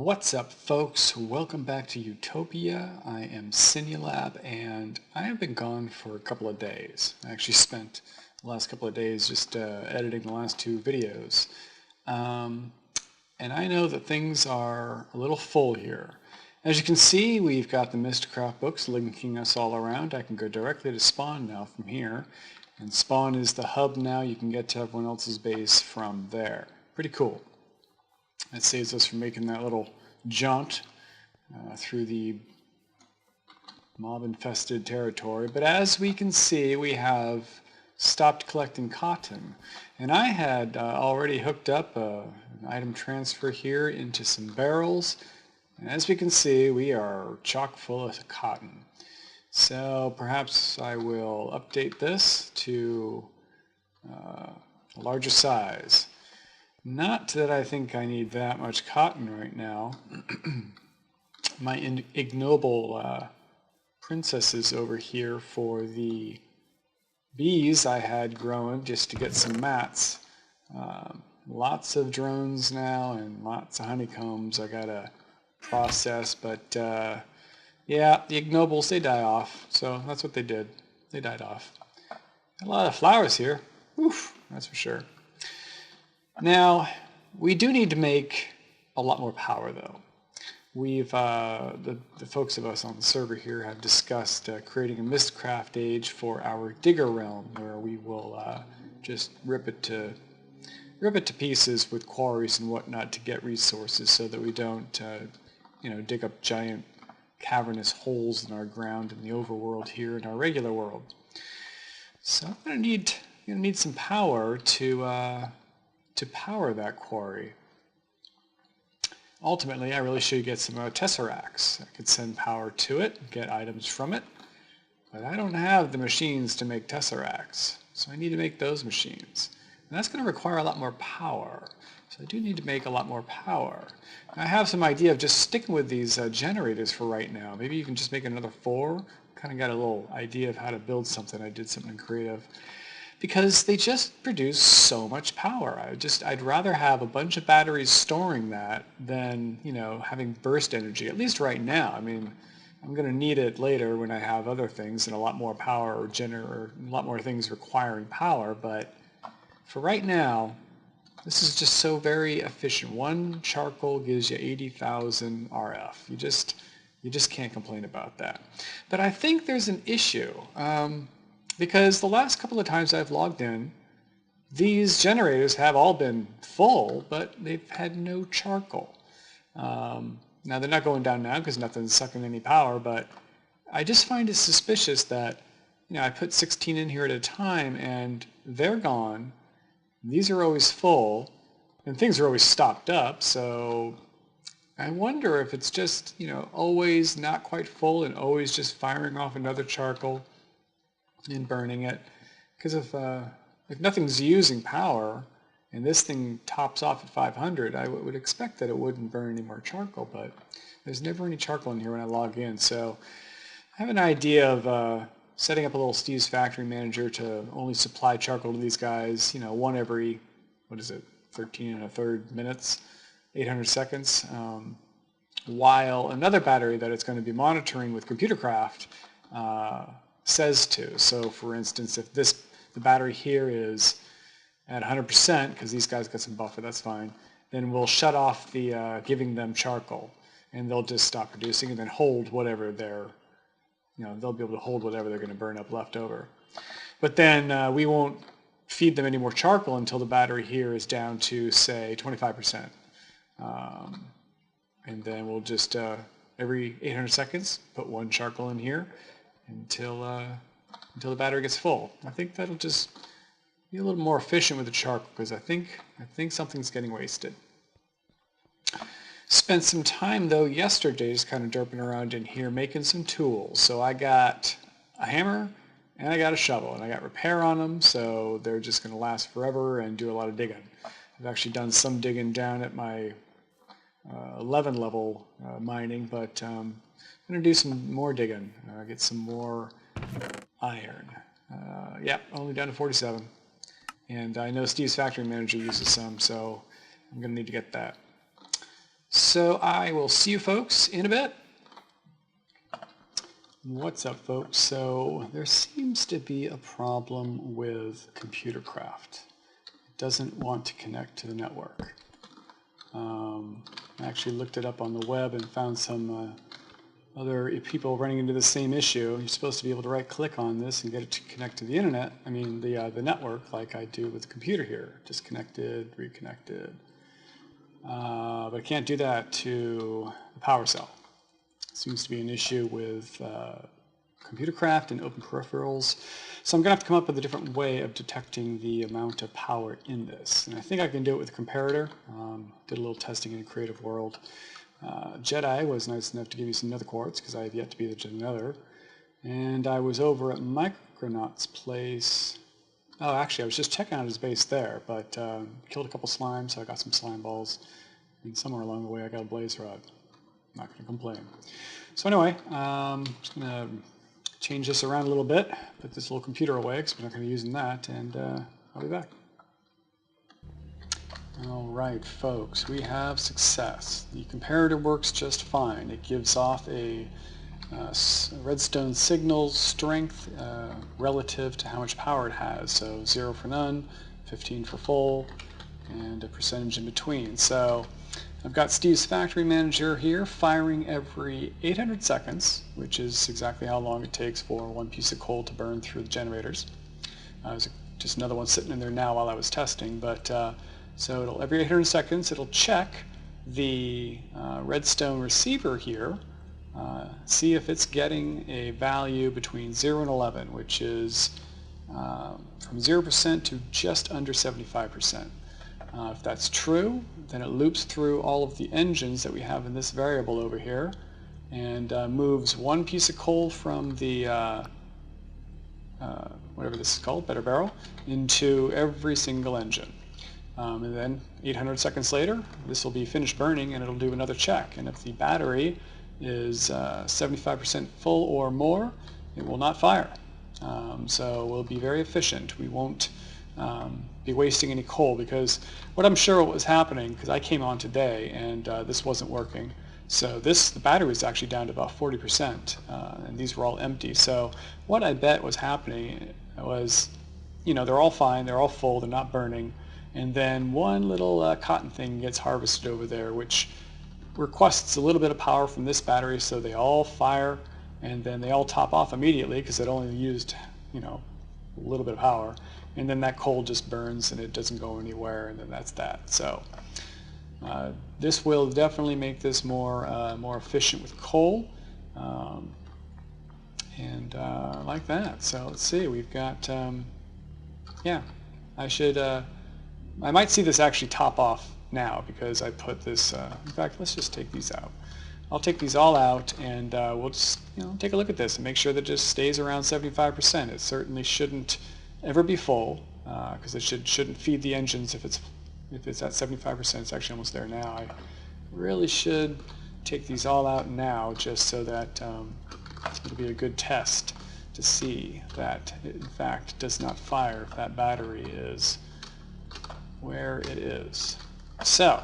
What's up, folks? Welcome back to Utopia. I am Sinulab, and I have been gone for a couple of days. I actually spent the last couple of days just editing the last two videos. And I know that things are a little full here. As you can see, we've got the Mystcraft books linking us all around. I can go directly to Spawn now from here. And Spawn is the hub now. You can get to everyone else's base from there. Pretty cool. That saves us from making that little jaunt through the mob-infested territory. But as we can see, we have stopped collecting cotton. And I had already hooked up an item transfer here into some barrels. And as we can see, we are chock full of cotton. So perhaps I will update this to a larger size. Not that I think I need that much cotton right now. My ignoble princesses over here for the bees I had growing just to get some mats. Lots of drones now and lots of honeycombs I gotta process, but yeah, the ignobles, they die off. So that's what they did. They died off. A lot of flowers here. Oof, that's for sure. Now, we do need to make a lot more power, though. We've, the folks of us on the server here have discussed creating a Mystcraft age for our Digger realm, where we will just rip it to pieces with quarries and whatnot to get resources, so that we don't, dig up giant cavernous holes in our ground in the overworld here in our regular world. So I'm gonna need some power to power that quarry. Ultimately, I really should get some tesseracts. I could send power to it, get items from it, but I don't have the machines to make tesseracts, so I need to make those machines. And that's going to require a lot more power, so I do need to make a lot more power. I have some idea of just sticking with these generators for right now. Maybe you can just make another 4. Kind of got a little idea of how to build something. I did something creative. Because they just produce so much power. I'd rather have a bunch of batteries storing that than, having burst energy, at least right now. I mean, I'm going to need it later when I have other things and a lot more power or a lot more things requiring power, but for right now, this is just so very efficient. 1 charcoal gives you 80,000 RF. You just can't complain about that. But I think there's an issue. Because the last couple of times I've logged in, these generators have all been full, but they've had no charcoal. Now they're not going down now because nothing's sucking any power, but I just find it suspicious that, I put 16 in here at a time and they're gone. These are always full and things are always stocked up, so I wonder if it's just, always not quite full and always just firing off another charcoal and burning it, because if nothing's using power and this thing tops off at 500, I would expect that it wouldn't burn any more charcoal, but there's never any charcoal in here when I log in. So I have an idea of setting up a little Steve's Factory Manager to only supply charcoal to these guys, one every, 13 1/3 minutes, 800 seconds, while another battery that it's going to be monitoring with ComputerCraft says to. So for instance, if the battery here is at 100%, because these guys got some buffer, that's fine, then we'll shut off the giving them charcoal, and they'll just stop producing and then hold whatever they'll be able to hold whatever they're going to burn up left over. But then we won't feed them any more charcoal until the battery here is down to, say, 25%. And then we'll just, every 800 seconds, put 1 charcoal in here, until the battery gets full. I think that'll just be a little more efficient with the charcoal, because I think something's getting wasted. Spent some time though yesterday just kind of derping around in here making some tools. So I got a hammer and I got a shovel, and I got repair on them, so they're just going to last forever and do a lot of digging. I've actually done some digging down at my 11 level mining, but I'm going to do some more digging, get some more iron. Yeah, only down to 47. And I know Steve's Factory Manager uses some, so I'm going to need to get that. So I will see you folks in a bit. What's up, folks? So there seems to be a problem with Computercraft. It doesn't want to connect to the network. I actually looked it up on the web and found some other people running into the same issue. You're supposed to be able to right-click on this and get it to connect to the internet. I mean, the network, like I do with the computer here. Disconnected, reconnected. But I can't do that to the power cell. Seems to be an issue with Computercraft and open peripherals. So I'm going to have to come up with a different way of detecting the amount of power in this. And I think I can do it with a comparator. Did a little testing in Creative World. Jedi was nice enough to give me some nether quartz because I have yet to be to the nether. And I was over at Micronaut's place. Oh, actually, I was just checking out his base there, but killed a couple slimes, so I got some slime balls. And somewhere along the way, I got a blaze rod. Not going to complain. So anyway, I'm just going to change this around a little bit, put this little computer away because we're not going to be using that, and I'll be back. Alright, folks, we have success. The comparator works just fine. It gives off a redstone signal strength relative to how much power it has. So 0 for none, 15 for full, and a percentage in between. So I've got Steve's Factory Manager here firing every 800 seconds, which is exactly how long it takes for one piece of coal to burn through the generators. There's just another one sitting in there now while I was testing, but so every 800 seconds it'll check the redstone receiver here, see if it's getting a value between 0 and 11, which is from 0% to just under 75%. If that's true, then it loops through all of the engines that we have in this variable over here and moves one piece of coal from the whatever this is called, better barrel, into every single engine. And then 800 seconds later, this will be finished burning and it'll do another check. And if the battery is 75% full or more, it will not fire. So we'll be very efficient. We won't be wasting any coal, because what I'm sure what was happening, because I came on today and this wasn't working. So the battery was actually down to about 40%, and these were all empty. So what I bet was happening was, they're all fine, they're all full, they're not burning, and then one little cotton thing gets harvested over there, which requests a little bit of power from this battery, so they all fire, and then they all top off immediately because it only used, a little bit of power, and then that coal just burns and it doesn't go anywhere, and then that's that. So this will definitely make this more efficient with coal, and like that. So let's see, we've got yeah, I might see this actually top off now because I put this, in fact, let's just take these out. I'll take these all out and we'll just take a look at this and make sure that it just stays around 75%. It certainly shouldn't ever be full because it shouldn't feed the engines if it's at 75%. It's actually almost there now. I really should take these all out now just so that it'll be a good test to see that it in fact does not fire if that battery is where it is. So,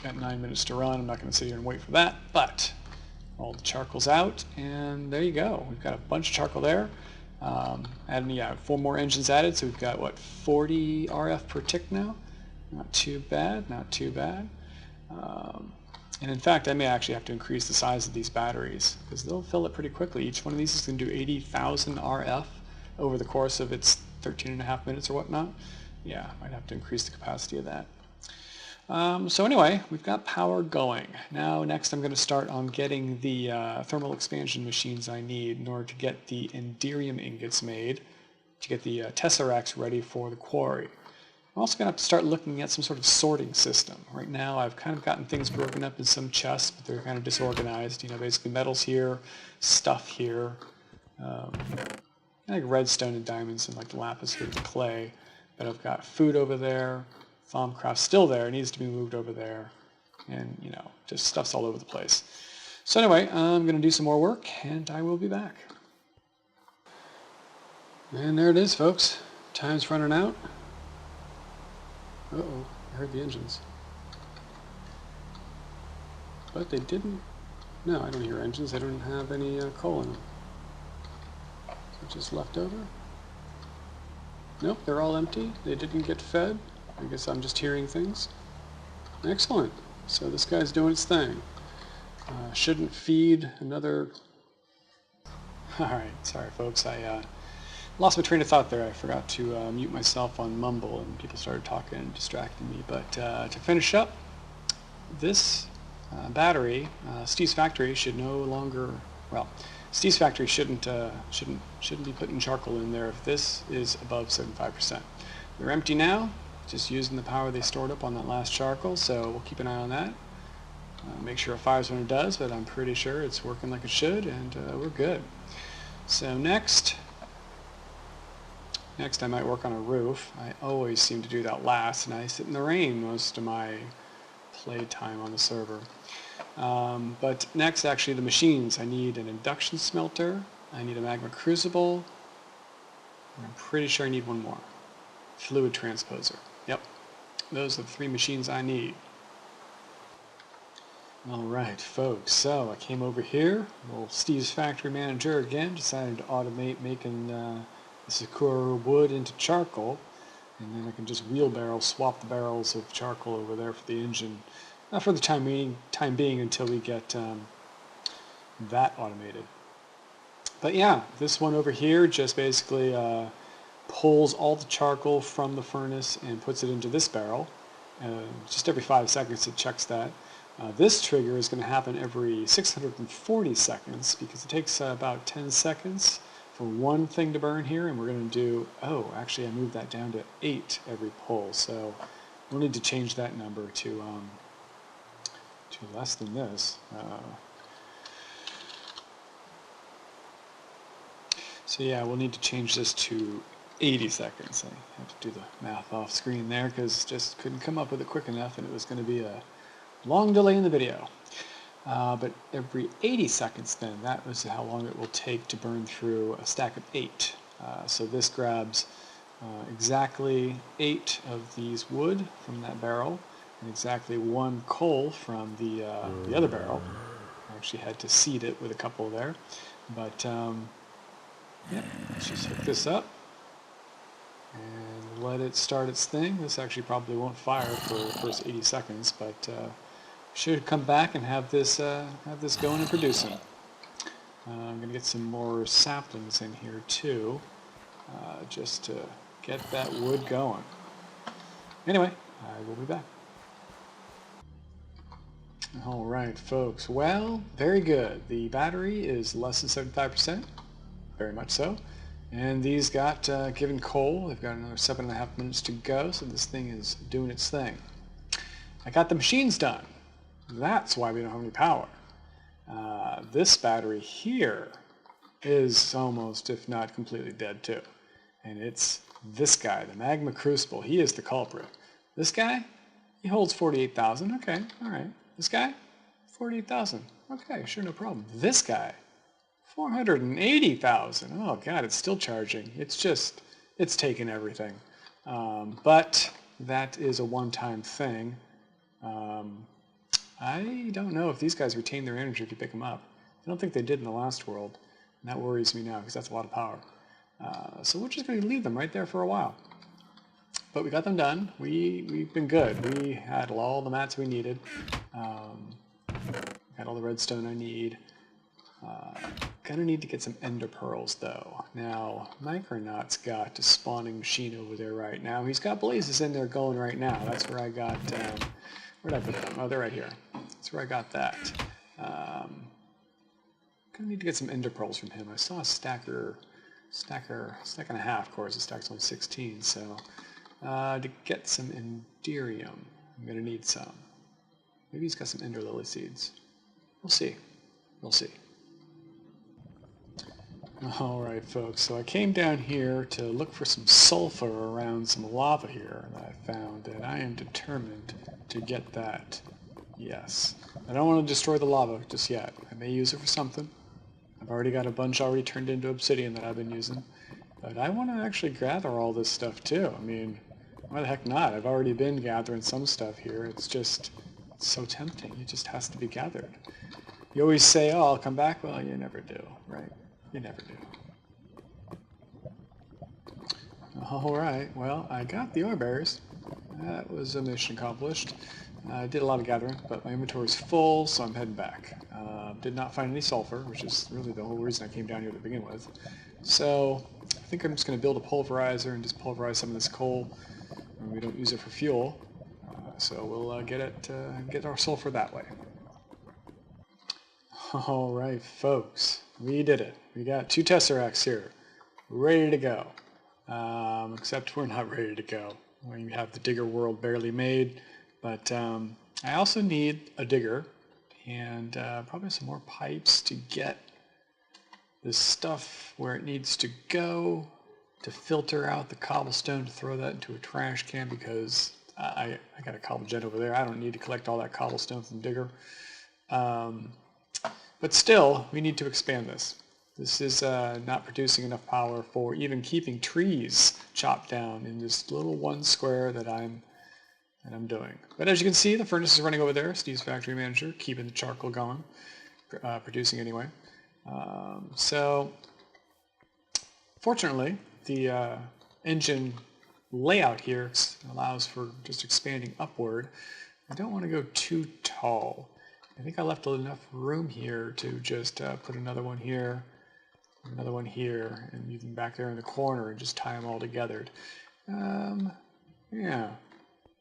got 9 minutes to run. I'm not going to sit here and wait for that, but all the charcoal's out, and there you go. We've got a bunch of charcoal there. Adding 4 more engines added, so we've got, 40 RF per tick now? Not too bad, not too bad. And in fact, I may actually have to increase the size of these batteries, because they'll fill it pretty quickly. Each one of these is going to do 80,000 RF over the course of its 13.5 minutes or whatnot. Yeah, might have to increase the capacity of that. So anyway, we've got power going. Now next I'm going to start on getting the thermal expansion machines I need in order to get the Enderium ingots made, to get the tesseracts ready for the quarry. I'm also going to have to start looking at some sort of sorting system. Right now I've kind of gotten things broken up in some chests, but they're kind of disorganized. Basically metals here, stuff here, like redstone and diamonds, and like lapis here, clay. But I've got food over there. Thaumcraft's still there, it needs to be moved over there, and just stuff's all over the place. So anyway, I'm going to do some more work, and I will be back. And there it is, folks. Time's running out. Uh-oh, I heard the engines. But they didn't... No, I don't hear engines. They don't have any coal in them. So just left over? Nope, they're all empty. They didn't get fed. I guess I'm just hearing things. Excellent. So this guy's doing its thing. Shouldn't feed another... Alright, sorry folks. I lost my train of thought there. I forgot to mute myself on Mumble and people started talking and distracting me. But to finish up, this battery, Steve's factory should no longer... Well, Steve's factory shouldn't be putting charcoal in there if this is above 75%. They're empty now, just using the power they stored up on that last charcoal, so we'll keep an eye on that. Make sure it fires when it does, but I'm pretty sure it's working like it should, and we're good. So next I might work on a roof. I always seem to do that last, and I sit in the rain most of my playtime on the server. But next, actually, the machines. I need an induction smelter, I need a magma crucible, and I'm pretty sure I need one more. Fluid transposer. Yep, those are the 3 machines I need. Alright folks, so I came over here, little Steve's factory manager again, decided to automate making the Sakura wood into charcoal, and then I can just wheelbarrow swap the barrels of charcoal over there for the engine, for the time being until we get that automated. But yeah, this one over here just basically pulls all the charcoal from the furnace and puts it into this barrel. Just every 5 seconds it checks that. This trigger is going to happen every 640 seconds because it takes about 10 seconds for one thing to burn here, and we're going to do, oh, actually I moved that down to 8 every pull, so we'll need to change that number to less than this. So yeah, we'll need to change this to 80 seconds. I have to do the math off screen there because just couldn't come up with it quick enough, and it was going to be a long delay in the video. But every 80 seconds then, that was how long it will take to burn through a stack of 8. So this grabs exactly 8 of these wood from that barrel and exactly 1 coal from the other barrel. I actually had to seed it with a couple there. But yeah, let's just hook this up and let it start its thing. This actually probably won't fire for the first 80 seconds, but should come back and have this going and producing. I'm going to get some more saplings in here too, just to get that wood going. Anyway, I will be back. Alright folks, well, very good. The battery is less than 75%, very much so. And these got given coal. They've got another 7.5 minutes to go, so this thing is doing its thing. I got the machines done. That's why we don't have any power. This battery here is almost, if not completely dead too. And it's this guy, the Magma Crucible. He is the culprit. This guy, he holds 48,000. Okay, all right. This guy, 48,000. Okay, sure, no problem. This guy, 480,000. Oh God, it's still charging. It's taking everything. But that is a one-time thing. I don't know if these guys retain their energy if you pick them up. I don't think they did in the last world. And that worries me now because that's a lot of power. So we're just going to leave them right there for a while. But we got them done. We've been good. We had all the mats we needed. Got all the redstone I need. Gonna need to get some ender pearls though. Now, Micronaut's got a spawning machine over there right now. He's got blazes in there going right now. That's where I got, where did I put them? Oh, they're right here. That's where I got that. Gonna need to get some ender pearls from him. I saw a stack and a half, of course. The stack's only 16, so to get some enderium, I'm gonna need some. Maybe he's got some ender lily seeds. We'll see. We'll see. Alright folks, so I came down here to look for some sulfur around some lava here that I found, and I am determined to get that. Yes. I don't want to destroy the lava just yet. I may use it for something. I've already got a bunch already turned into obsidian that I've been using. But I want to actually gather all this stuff too. I mean, why the heck not? I've already been gathering some stuff here. It's just It's so tempting. It just has to be gathered. You always say, oh, I'll come back. Well, you never do, right? You never do. All right, well, I got the ore bears. That was a mission accomplished. I did a lot of gathering, but my inventory is full, so I'm heading back. Did not find any sulfur, which is really the whole reason I came down here to begin with. So I think I'm just going to build a pulverizer and just pulverize some of this coal. And we don't use it for fuel, so we'll get our sulfur that way. All right, folks, we did it. We got 2 tesseracts here, ready to go. Except we're not ready to go. We have the digger world barely made, but I also need a digger and probably some more pipes to get this stuff where it needs to go, to filter out the cobblestone, to throw that into a trash can, because I got a cobble gen over there. I don't need to collect all that cobblestone from digger. But still, we need to expand this. This is not producing enough power for even keeping trees chopped down in this little 1 square that I'm doing. But as you can see, the furnace is running over there. Steve's factory manager, keeping the charcoal going, producing anyway. So, fortunately, the engine layout here allows for just expanding upward. I don't want to go too tall. I think I left enough room here to just put another one here, and even back there in the corner, and just tie them all together. Yeah.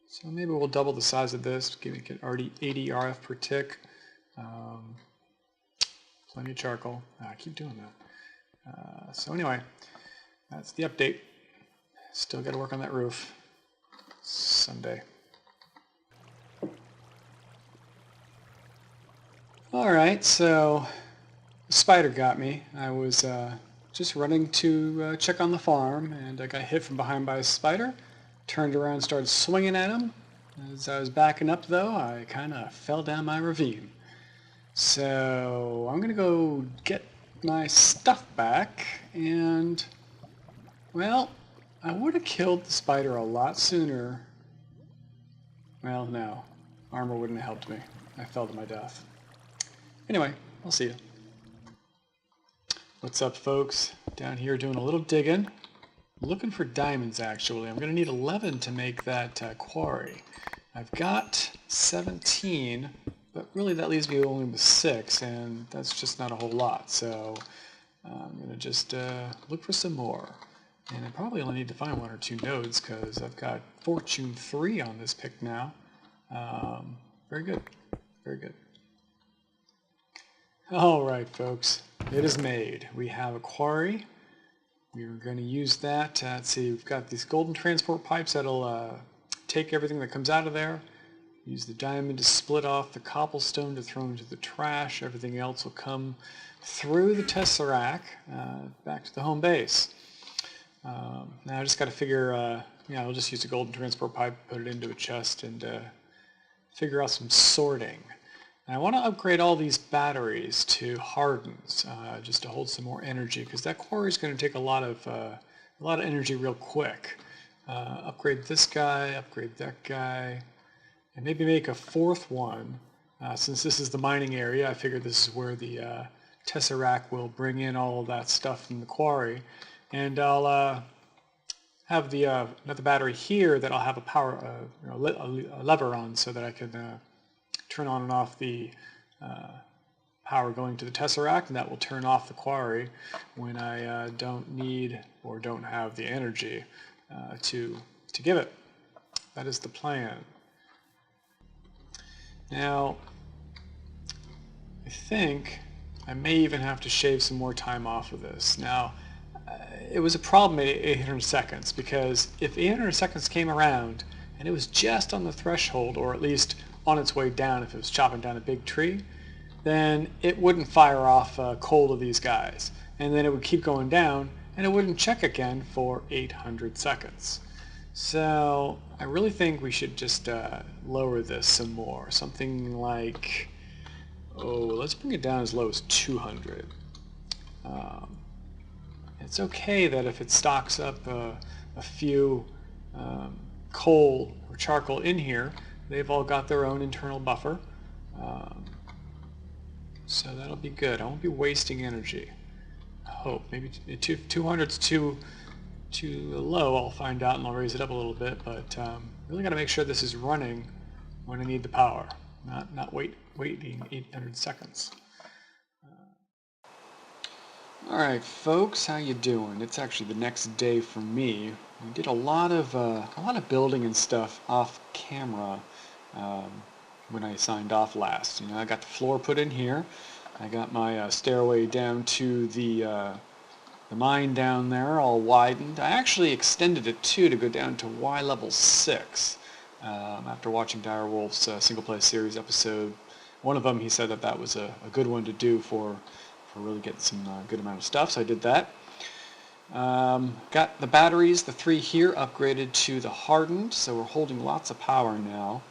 So maybe we'll double the size of this, make it already 80 RF per tick. Plenty of charcoal. I keep doing that. So anyway, that's the update. Still got to work on that roof someday. Alright, so the spider got me. I was just running to check on the farm, and I got hit from behind by a spider. Turned around and started swinging at him. As I was backing up, though, I kind of fell down my ravine. So I'm going to go get my stuff back, and, well, I would have killed the spider a lot sooner. Well, no. Armor wouldn't have helped me. I fell to my death. Anyway, I'll see you. What's up, folks? Down here doing a little digging. Looking for diamonds, actually. I'm going to need 11 to make that quarry. I've got 17, but really that leaves me only with 6, and that's just not a whole lot. So I'm going to just look for some more. And I probably only need to find 1 or 2 nodes, because I've got Fortune 3 on this pick now. Very good. Very good. Alright, folks. It is made. We have a quarry. We're going to use that. Let's see, we've got these golden transport pipes that'll take everything that comes out of there. Use the diamond to split off the cobblestone to throw into the trash. Everything else will come through the tesseract back to the home base. Now I just got to figure, I'll just use a golden transport pipe, put it into a chest, and figure out some sorting. And I want to upgrade all these batteries to hardens, just to hold some more energy, because that quarry is going to take a lot of energy real quick. Upgrade this guy, upgrade that guy, and maybe make a 4th one. Since this is the mining area, I figured this is where the tesseract will bring in all of that stuff from the quarry, and I'll have the another battery here that I'll have a power, a lever on, so that I can turn on and off the power going to the tesseract, and that will turn off the quarry when I don't need or don't have the energy to give it. That is the plan. Now, I think I may even have to shave some more time off of this. Now, it was a problem at 800 seconds, because if 800 seconds came around and it was just on the threshold, or at least on its way down if it was chopping down a big tree, then it wouldn't fire off coal to these guys. And then it would keep going down, and it wouldn't check again for 800 seconds. So I really think we should just lower this some more. Something like, let's bring it down as low as 200. It's okay that if it stocks up a few coal or charcoal in here, they've all got their own internal buffer. So that'll be good. I won't be wasting energy. I hope. Maybe 200's too low. I'll find out and I'll raise it up a little bit. But really got to make sure this is running when I need the power. Not waiting 800 seconds. All right, folks, how you doing? It's actually the next day for me. We did a lot of building and stuff off camera when I signed off last. You know, I got the floor put in here. I got my stairway down to the mine down there, all widened. I actually extended it too to go down to Y level 6. After watching Direwolf's single play series episode, one of them, he said that was a good one to do for really getting some good amount of stuff, so I did that. Got the batteries, the 3 here, upgraded to the hardened, so we're holding lots of power now.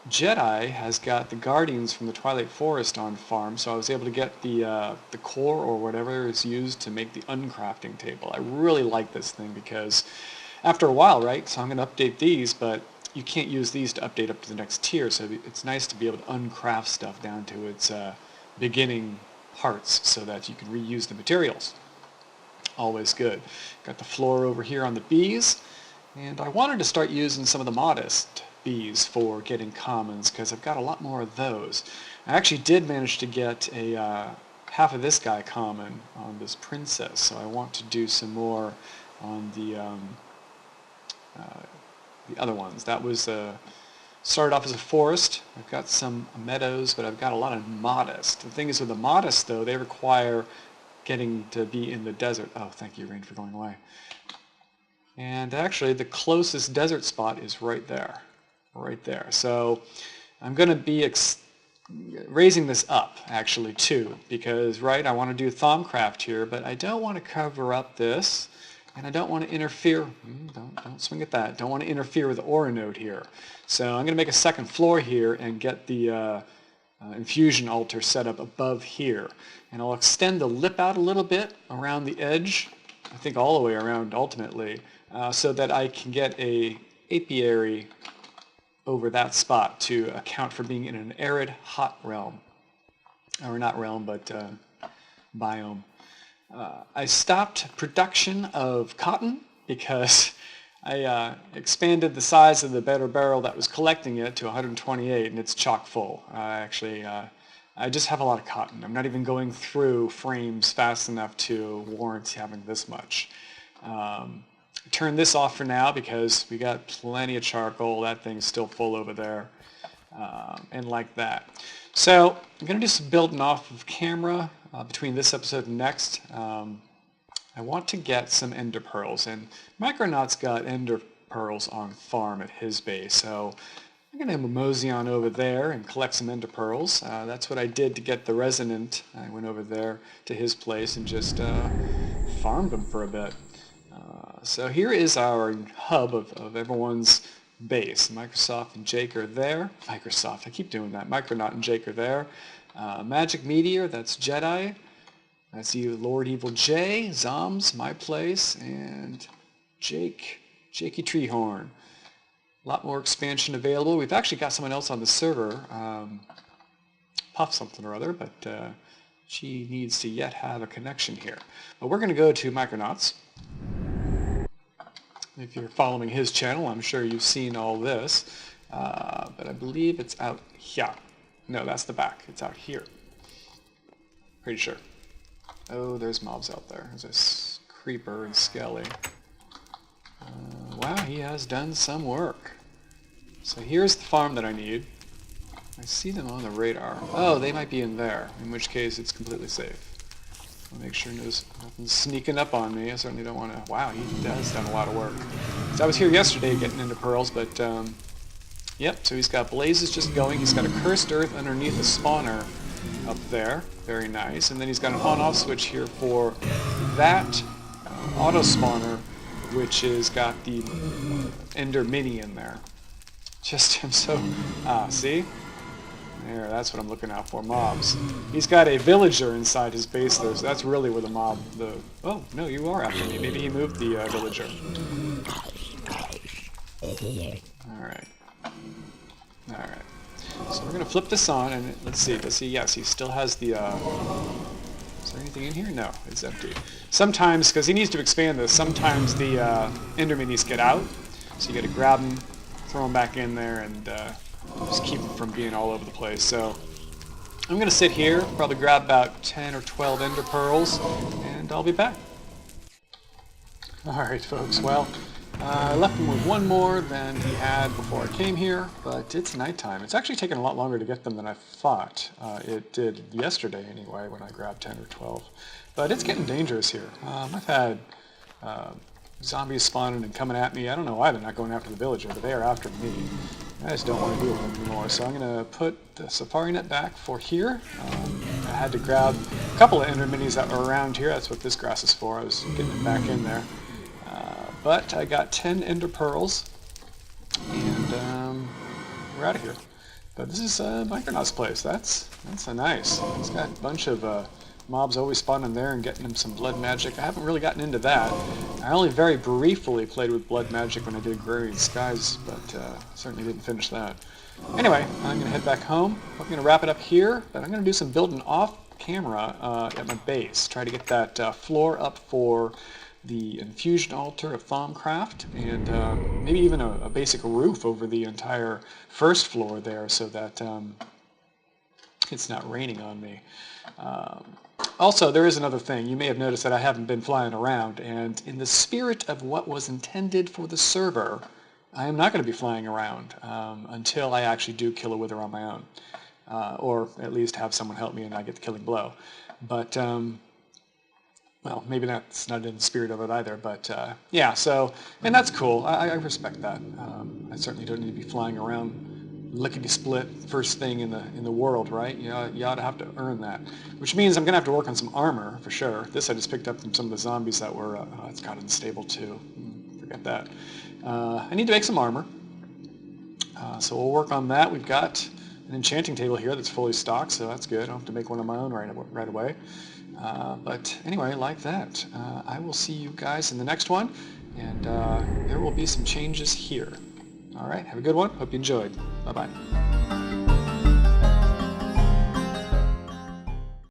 Jedi has got the Guardians from the Twilight Forest on farm, so I was able to get the core or whatever is used to make the uncrafting table. I really like this thing because after a while, right, so I'm going to update these, but you can't use these to update up to the next tier, so it's nice to be able to uncraft stuff down to its beginning parts so that you can reuse the materials. Always good. Got the floor over here on the bees, and I wanted to start using some of the modest bees for getting commons because I've got a lot more of those. I actually did manage to get a half of this guy common on this princess, so I want to do some more on the other ones. That was started off as a forest. I've got some meadows, but I've got a lot of modest. The thing is with the modest, though, they require getting to be in the desert. Oh, thank you, rain, for going away. And actually, the closest desert spot is right there. Right there. So I'm going to be raising this up, actually, too, because, right, I want to do Thaumcraft here, but I don't want to cover up this, and I don't want to interfere. Don't swing at that. Don't want to interfere with the aura node here. So I'm going to make a second floor here and get the infusion altar set up above here. And I'll extend the lip out a little bit around the edge, I think all the way around ultimately, so that I can get a apiary over that spot to account for being in an arid, hot realm. Or not realm, but biome. I stopped production of cotton because I expanded the size of the better barrel that was collecting it to 128, and it's chock full. I just have a lot of cotton. I'm not even going through frames fast enough to warrant having this much. Turn this off for now because we got plenty of charcoal. That thing's still full over there, and like that. So I'm going to do some building off of camera between this episode and next. I want to get some ender pearls, and Micronaut's got ender pearls on farm at his base, so I'm going to mosey on over there and collect some ender pearls. That's what I did to get the resonant. I went over there to his place and just farmed them for a bit. So here is our hub of everyone's base. Microsoft and Jake are there. Microsoft, I keep doing that. Micronaut and Jake are there. Magic Meteor, that's Jedi. That's you, Lord Evil J, Zoms, my place, and Jakey Treehorn. A lot more expansion available. We've actually got someone else on the server, Puff something or other, but she needs to yet have a connection here. But we're going to go to Micronauts. If you're following his channel, I'm sure you've seen all this, but I believe it's out here. No, that's the back. It's out here. Pretty sure. Oh, there's mobs out there. There's a creeper and skelly. Wow, he has done some work. So here's the farm that I need. I see them on the radar. Oh, they might be in there, in which case it's completely safe. I'll make sure nothing's sneaking up on me. I certainly don't want to... Wow, he has done a lot of work. So I was here yesterday getting into pearls, but... Yep, so he's got blazes just going. He's got a cursed earth underneath the spawner up there. Very nice. And then he's got an on-off switch here for that auto spawner, which has got the Ender Mini in there. Just, I'm so... see? There, that's what I'm looking out for, mobs. He's got a villager inside his base though, so that's really where the mob... Oh, no, you are after me. Maybe he moved the villager. Alright. Alright. So we're going to flip this on, and let's see. Does he? Yes, he still has the... is there anything in here? No, it's empty. Sometimes, because he needs to expand this, sometimes the ender minis get out. So you got to grab them, throw them back in there, and just keep them from being all over the place. So I'm going to sit here, probably grab about 10 or 12 ender pearls, and I'll be back. Alright folks, well, I left him with one more than he had before I came here, but it's nighttime. It's actually taken a lot longer to get them than I thought. It did yesterday anyway when I grabbed 10 or 12. But it's getting dangerous here. I've had zombies spawning and coming at me. I don't know why they're not going after the villager, but they are after me. I just don't want to deal with them anymore. So I'm going to put the safari net back for here. I had to grab a couple of ender minis that were around here. That's what this grass is for. I was getting it back in there. But I got 10 ender pearls, and we're out of here. But this is Micronaut's place. That's a nice. It's got a bunch of mobs always spawning there and getting them some blood magic. I haven't really gotten into that. I only very briefly played with blood magic when I did Agrarian Skies, but certainly didn't finish that. Anyway, I'm going to head back home. I'm going to wrap it up here, but I'm going to do some building off camera at my base. Try to get that floor up for the infusion altar of Thaumcraft, and maybe even a basic roof over the entire first floor there so that it's not raining on me. Also, there is another thing. You may have noticed that I haven't been flying around, and in the spirit of what was intended for the server, I am not going to be flying around until I actually do kill a wither on my own, or at least have someone help me and I get the killing blow. But well, maybe that's not in the spirit of it either, but yeah, so, and that's cool. I respect that. I certainly don't need to be flying around lickety-split first thing in the world, right? You ought to have to earn that. Which means I'm going to have to work on some armor, for sure. This I just picked up from some of the zombies that were, it's got unstable too. Forget that. I need to make some armor. So we'll work on that. We've got an enchanting table here that's fully stocked, so that's good. I don't have to make one of my own right away. But anyway, like that, I will see you guys in the next one, and there will be some changes here. All right, have a good one. Hope you enjoyed. Bye-bye.